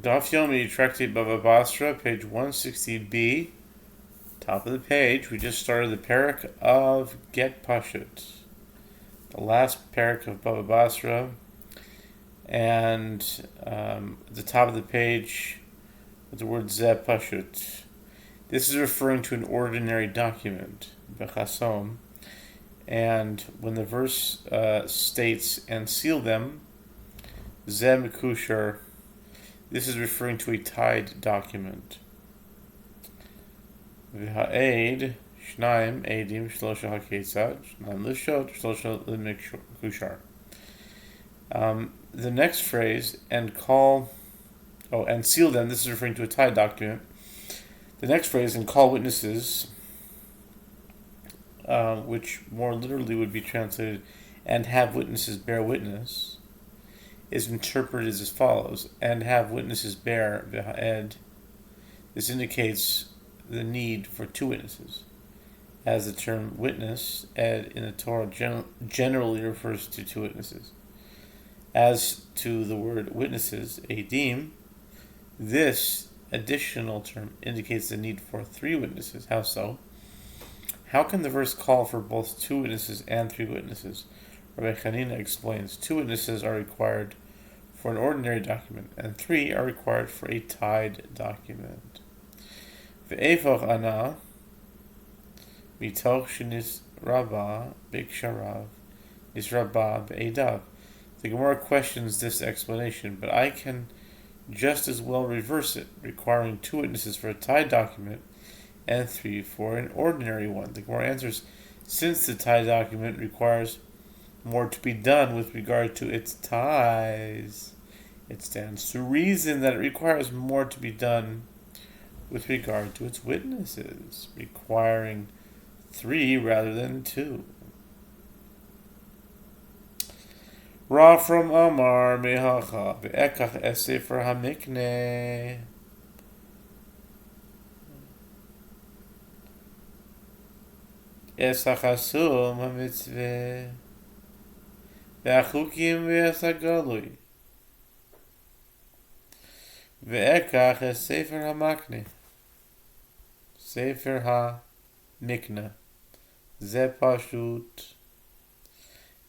Daf Yomi, Tractate Bava Batra, page 160b, top of the page. We just started the parak of Get Pashut, the last parak of Bava Batra, and at the top of the page with the word Ze Pashut. This is referring to an ordinary document, Bechasom, and when the verse states, and seal them, Ze Mekushar, this is referring to a tied document. V'ha'ed, shnaim, edim, shlosha ha'ketzad, shnaim lishot, shlosha l'mekushar. The next phrase, and seal them, this is referring to a tied document. The next phrase, and call witnesses, which more literally would be translated, and have witnesses bear witness, is interpreted as follows: and have witnesses bear v'ha'ed. This indicates the need for two witnesses, as the term witness, ed, in the Torah generally refers to two witnesses. As to the word witnesses, edim, this additional term indicates the need for three witnesses. How so? How can the verse call for both two witnesses and three witnesses? Rabbi Chanina explains, two witnesses are required for an ordinary document, and three are required for a tied document. Ve'efoch ana mitoch shenis rabba biksharav nisrabba be'edav. The Gemara questions this explanation, but I can just as well reverse it, requiring two witnesses for a tied document and three for an ordinary one. The Gemara answers, since the tied document requires more to be done with regard to its ties, it stands to reason that it requires more to be done with regard to its witnesses, requiring three rather than two. Ra from Amar mehacha ve'ekach es Sofer hamikne. Es hachasum hamitzveh ve'achukim ve'es hagalui ve'ekach es Sofer hamakne. Sofer hamikna. Ze pashut.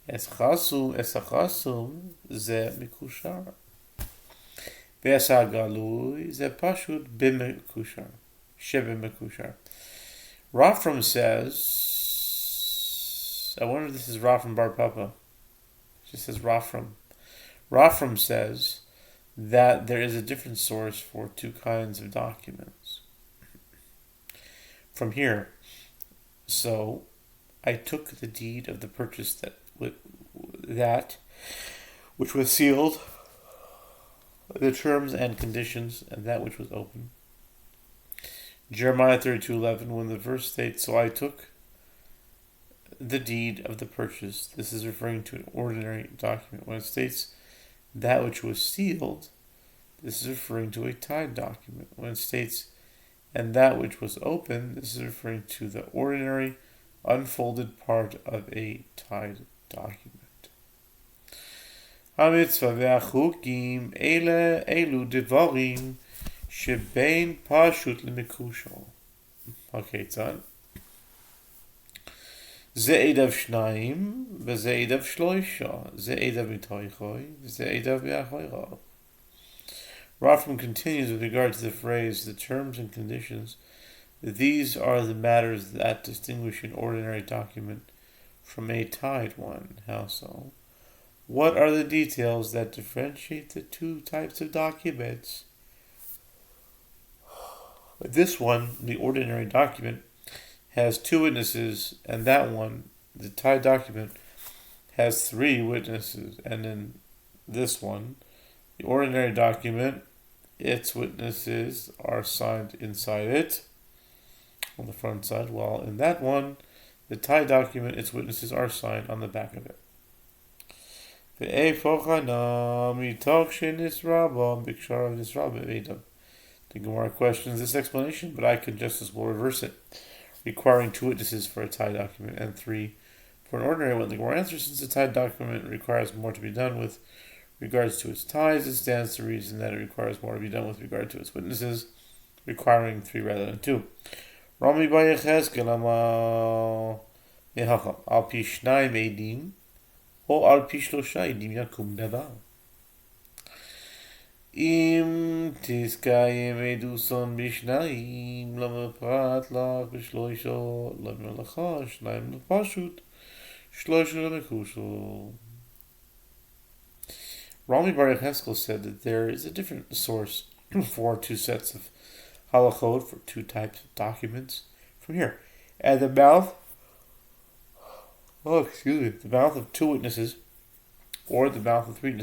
Es hachasum ze mekushar. Ve'es hagalui ze pashut b'mekushar. Sheb'mekushar. Rafram says, I wonder if this is Rafram Bar Papa. It just says Rafram. Rafram says that there is a different source for two kinds of documents. From here, so I took the deed of the purchase that which was sealed, the terms and conditions, and that which was open. Jeremiah 32:11, when the verse states, so I took the deed of the purchase, this is referring to an ordinary document. When it states that which was sealed, this is referring to a tied document. When it states and that which was open, this is referring to the ordinary unfolded part of a tied document. HaMitzvah ve'achukim elu devarim shebein pashut lemekushal. Okay, it's on. Ze edav shnayim v'ze edav shloisha. Ze edav mitoichoi v'ze edav be'achoirav. Rafram continues with regard to the phrase, the terms and conditions. These are the matters that distinguish an ordinary document from a tied one. How so? What are the details that differentiate the two types of documents? This one, the ordinary document, has two witnesses, and that one, the tied document, has three witnesses. And in this one, the ordinary document, its witnesses are signed inside it, on the front side, while in that one, the tied document, its witnesses are signed on the back of it. The Gemara questions this explanation, but I can just as well reverse it, requiring two witnesses for a tied document and three for an ordinary one. The Gemara answers, since a tied document requires more to be done with regards to its ties, it stands to reason that it requires more to be done with regard to its witnesses, requiring 3 rather than 2. Rami bar Yechezkel amal mehacham al pi shnayim edim o al pi shlosha edim yakum davar. אם תזכיים עדוסון בשניים, למה פרט לך בשלושו, למה לך שניים לפשוט, שלושו למקושו. Rami bar Yechezkel said that there is a different source for 2 sets of halachot, for 2 types of documents from here. At the mouth, the mouth of 2 witnesses, or the mouth of 3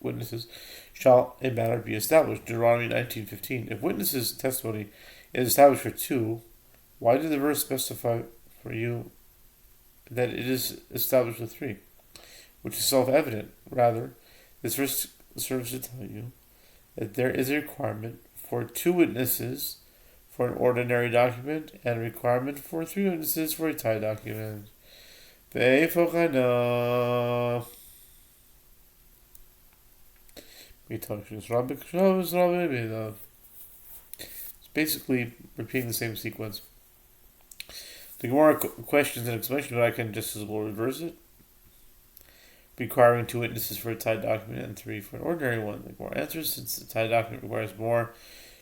witnesses, shall a matter be established. Deuteronomy 19:15. If witnesses' testimony is established for 2, why did the verse specify for you that it is established for 3? Which is self-evident. Rather, this verse serves to tell you that there is a requirement for 2 witnesses for an ordinary document and a requirement for 3 witnesses for a tie document. It's basically repeating the same sequence. The Gemara questions and explanation, but I can just as well reverse it. Requiring 2 witnesses for a tied document and 3 for an ordinary one. The Gemara answers, since the tied document requires more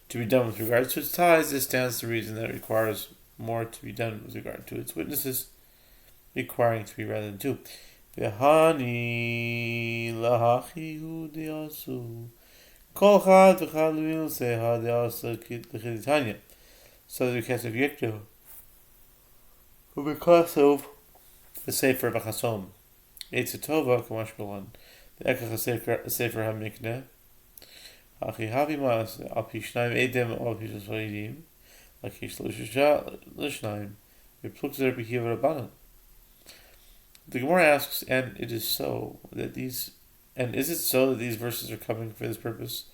to be done with regards to its ties, this stands to reason that it requires more to be done with regard to its witnesses, requiring 3 rather than 2. V'hani lahachi hu de'asu kol chad v'chad l'miluseha de'asa l'chiditanya. So the case of Yekto, because of the Sofer b'chasom, Eitz Tova k'mash b'lan, the ekach Sofer ha'mikneh, achi havi mas al pi shnayim edem al pi shloshim laki shlosha l'shnayim v'pluk zer b'kiv rabbanan. The Gemara asks, and is it so that these verses are coming for this purpose,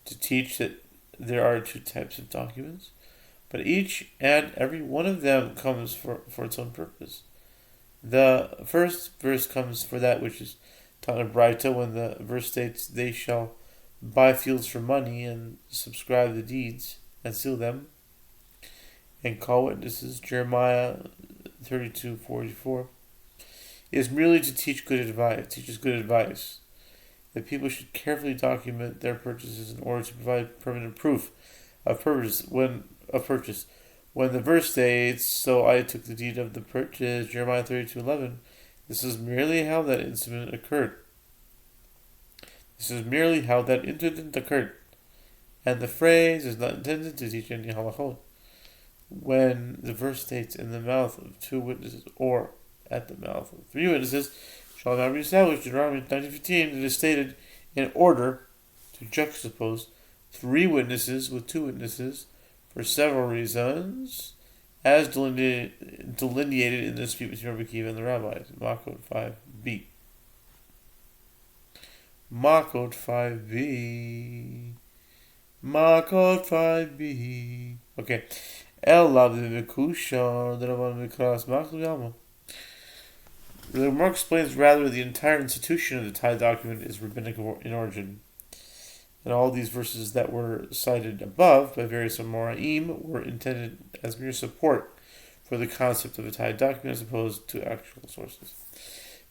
to teach that there are 2 types of documents, but each and every one of them comes for its own purpose. The first verse comes for that which is taught in Braita, when the verse states, they shall buy fields for money and subscribe the deeds and seal them and call witnesses. Jeremiah 32:44. Is merely to teach good advice, that people should carefully document their purchases in order to provide permanent proof of purchase. When the verse states, "So I took the deed of the purchase," Jeremiah 32:11, this is merely how that incident occurred. And the phrase is not intended to teach any halachot. When the verse states, "in the mouth of 2 witnesses," or at the mouth of 3 witnesses, shall not be established. Deuteronomy 19:15, it is stated in order to juxtapose 3 witnesses with 2 witnesses for several reasons, as delineated in the dispute between Rabbi Akiva and the rabbis. Makot 5b. Okay. El lav v'mekushar d'Rabbanan v'kras machlu yalma. The Gemara explains rather the entire institution of the tie document is rabbinic in origin. And all these verses that were cited above by various Amoraim were intended as mere support for the concept of a tie document as opposed to actual sources.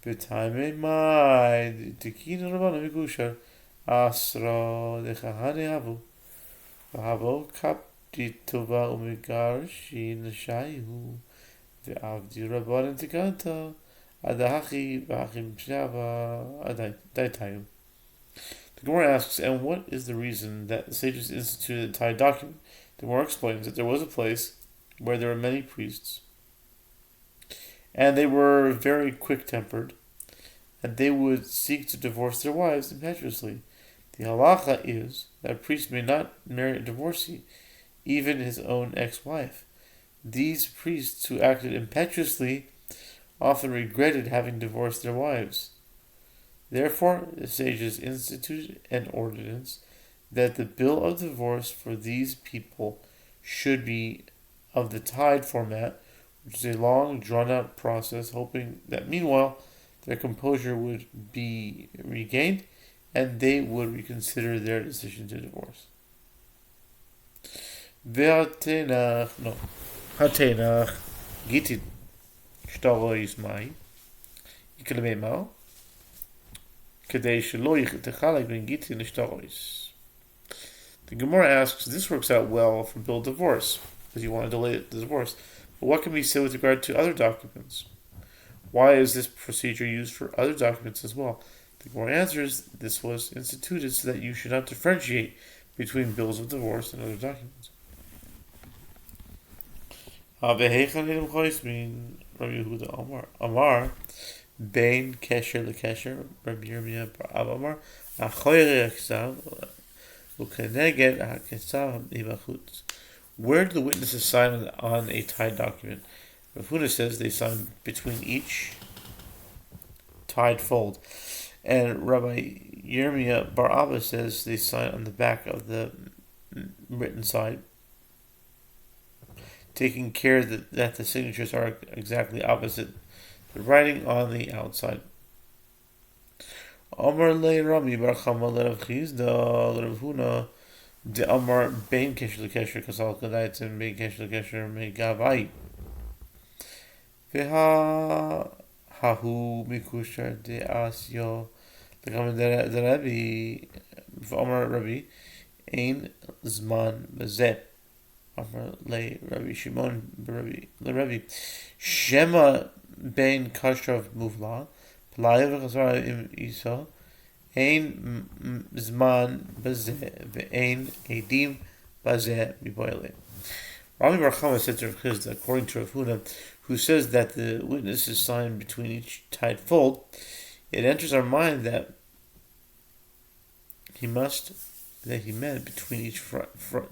V'taimei mai t'kina Rabbanan v'kushar asra d'chahane havu v'havo kapti tova u'megarshi n'shayu v'avdi Rabbanan t'kanta Adahachi v'achim shava adaytayu. The Gemara asks, and what is the reason that the sages instituted a tie document? The Gemara explains that there was a place where there were many priests, and they were very quick-tempered, and they would seek to divorce their wives impetuously. The halacha is that a priest may not marry a divorcee, even his own ex-wife. These priests who acted impetuously often regretted having divorced their wives. Therefore, the sages instituted an ordinance that the bill of divorce for these people should be of the tied format, which is a long, drawn-out process, hoping that meanwhile their composure would be regained and they would reconsider their decision to divorce. Ve'atenach, no, hatenach, gitin, shtaro yismai, yikalmemo, kadei shelo yichalek ben gitin shtaro yis. The Gemara asks, this works out well for bill of divorce, because you want to delay the divorce. But what can be said with regard to other documents? Why is this procedure used for other documents as well? The Gemara answers, this was instituted so that you should not differentiate between bills of divorce and other documents. Rabbi Yehuda Amar, Bein Kesher LeKesher, Rabbi Yirmiyah Bar Abba Amar, Achoyer Eksav, Ukeneged HaKetzav HaMibachutz. Where do the witnesses sign on a tied document? Rav Huna says they sign between each tied fold. And Rabbi Yirmiyah Bar Abba says they sign on the back of the written side, taking care that the signatures are exactly opposite the writing on the outside. Amar le Rabbi Bar Chama le Rav Chizda le Rav Huna de Amar bein kesher lekesher kasal kadaitzim bein kesher lekesher me gavai veha hahu mikushar de asyo the Chama de Rabbi Amar Rabbi ein zman bezeh Amar le Rabbi Shimon Rabbi le Rabbi Shema bein kashav muvla Playa v'chazara im isa ein zman bazeh ve'ein edim bazeh miboyle. Rabbi Bar Chama said to Rav Chizda, according to Rav Huna, who says that the witnesses sign between each tied fold, it enters our mind that he meant between each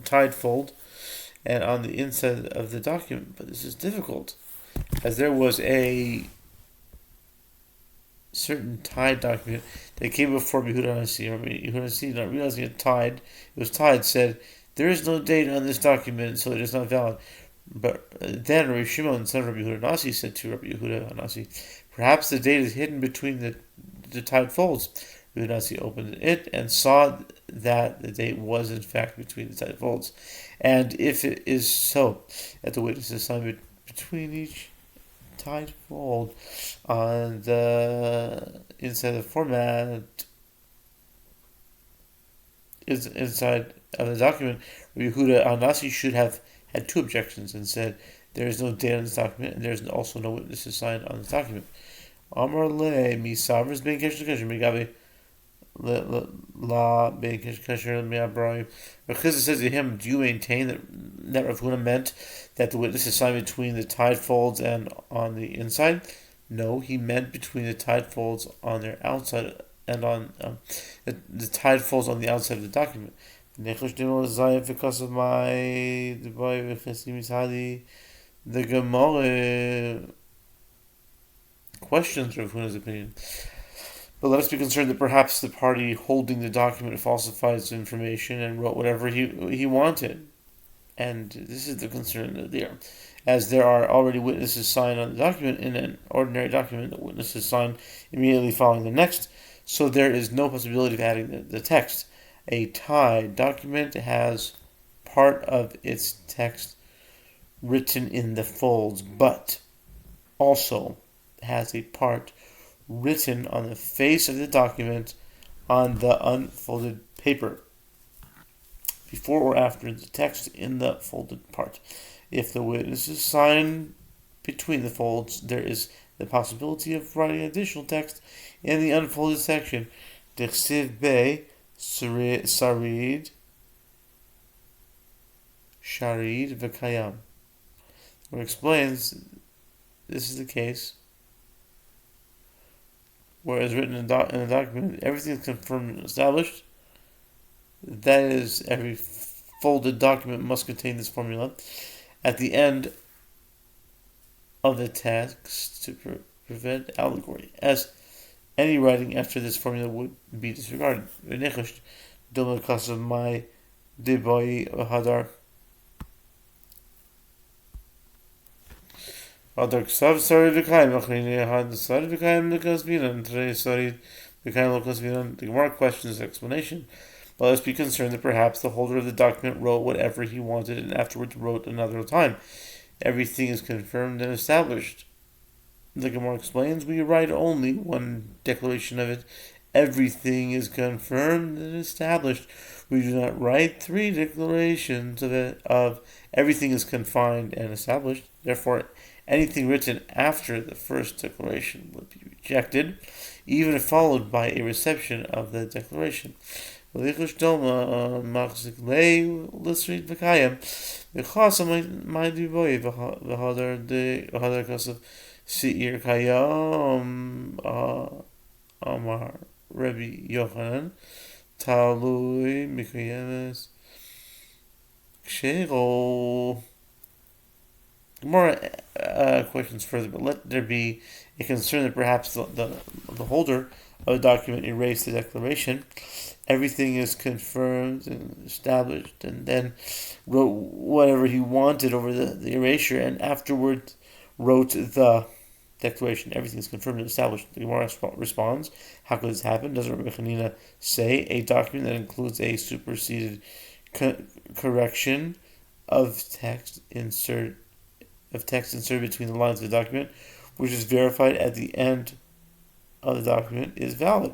tied fold and on the inside of the document. But this is difficult, as there was a certain tied document that came before Yehuda Hanasi. Yehuda Hanasi, not realizing it was tied, said, there is no date on this document, so it is not valid. But then Rabbi Shimon, son of Rabbi Yehuda Hanasi, said to Rabbi Yehuda Hanasi, perhaps the date is hidden between the tied folds. Yehuda Hanasi opened it and saw that the date was in fact between the tied folds. And if it is so, that the witnesses signed between each tied fold on the inside of the format is inside of the document, Rabbi Yehuda Hanasi should have had two objections and said there is no date on this document and there is also no witnesses signed on this document. Amar le mi savers ben kesher kesher mi gabe la ben kesher kesher mi abrahim. Rav Chizda says to him, do you maintain that Rav Huna meant that the witnesses signed between the tied folds and on the inside? No, he meant between the tied folds on their outside and on the tied folds on the outside of the document. The Gemara questions Rav Huna's opinion, but let us be concerned that perhaps the party holding the document falsifies information and wrote whatever he wanted. And this is the concern there. As there are already witnesses signed on the document, in an ordinary document, the witnesses sign immediately following the next, so there is no possibility of adding the text. A tied document has part of its text written in the folds, but also has a part written on the face of the document on the unfolded paper, before or after the text in the folded part. If the witnesses sign between the folds, there is the possibility of writing additional text in the unfolded section. Dechsiv be sarid sharid v'kayam. It explains this is the case where it's written in a document, everything is confirmed and established. That is, every folded document must contain this formula at the end of the text to prevent allegory, as any writing after this formula would be disregarded. My hadar Adar Ksav Sarid Vikaim Achrini had the Sarid Vikaim the Kasbin and Tre Sarid The Gemara questions explanation, but let's be concerned that perhaps the holder of the document wrote whatever he wanted and afterwards wrote another time. Everything is confirmed and established. The Gemara explains, we write only one declaration of it. Everything is confirmed and established. We do not write three declarations of it. Of everything is confined and established. Therefore, anything written after the first declaration would be rejected, even if followed by a reception of the declaration. Seir Kayam Amar Rabbi Yochanan Talui Mikayemes Kshero. More questions further, but let there be a concern that perhaps the holder of the document erased the declaration. Everything is confirmed and established, and then wrote whatever he wanted over the erasure, and afterwards wrote the declaration. Everything is confirmed and established. The Gemara responds, how could this happen? Doesn't Rabbi Chanina say a document that includes a superseded correction of text inserted between the lines of the document, which is verified at the end of the document, is valid?